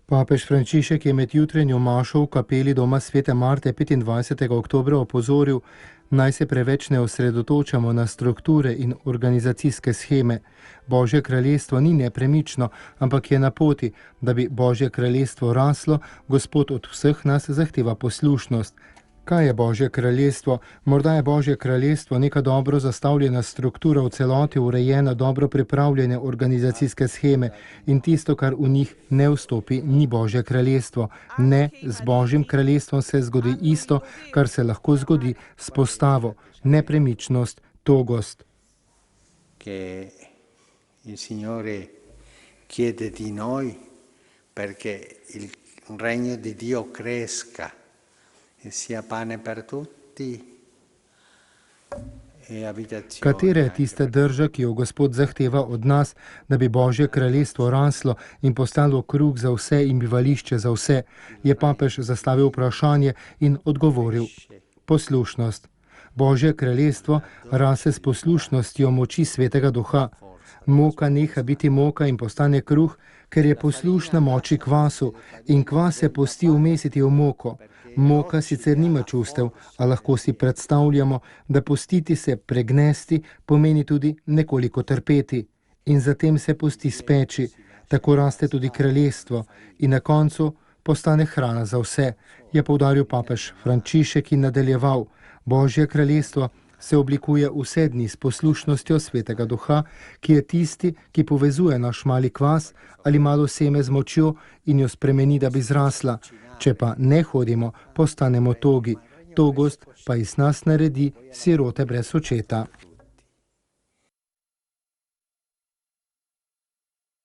Papež Frančišek je med jutrenjo mašo v kapeli doma svete Marte 25. oktobra opozoril, naj se preveč ne osredotočamo na strukture in organizacijske sheme. Božje kraljestvo ni nepremično, ampak je na poti, da bi Božje kraljestvo raslo, Gospod od vseh nas zahteva poslušnost. Kaj je Božje kraljestvo? Morda je Božje kraljestvo neka dobro zastavljena struktura, v celoti urejena, dobro pripravljene organizacijske sheme in tisto, kar v njih ne vstopi, ni Božje kraljestvo. Ne, z Božjim kraljestvom se zgodi isto, kar se lahko zgodi s postavo, nepremičnost, togost. Che il Signore chiede di noi perché il regno di Dio cresca. Katera je tista drža, ki jo Gospod zahteva od nas, da bi Božje kraljestvo raslo in postalo kruh za vse in bivališče za vse, je papež zastavil vprašanje in odgovoril. Poslušnost. Božje kraljestvo rase s poslušnostjo moči Svetega Duha. Moka neha biti moka in postane kruh, ker je poslušna moči kvasu in kvas se pusti umesiti v moko. Moka sicer nima čustev, a lahko si predstavljamo, da pustiti se pregnesti pomeni tudi nekoliko trpeti. In zatem se pusti speči, tako raste tudi kraljestvo in na koncu postane hrana za vse, je poudaril papež Frančišek in nadaljeval. Božje kraljestvo se oblikuje vse dni s poslušnostjo Svetega Duha, ki je tisti, ki povezuje naš mali kvas ali malo seme z močjo in jo spremeni, da bi zrasla. Če pa ne hodimo, postanemo togi. Togost pa iz nas naredi sirote brez očeta.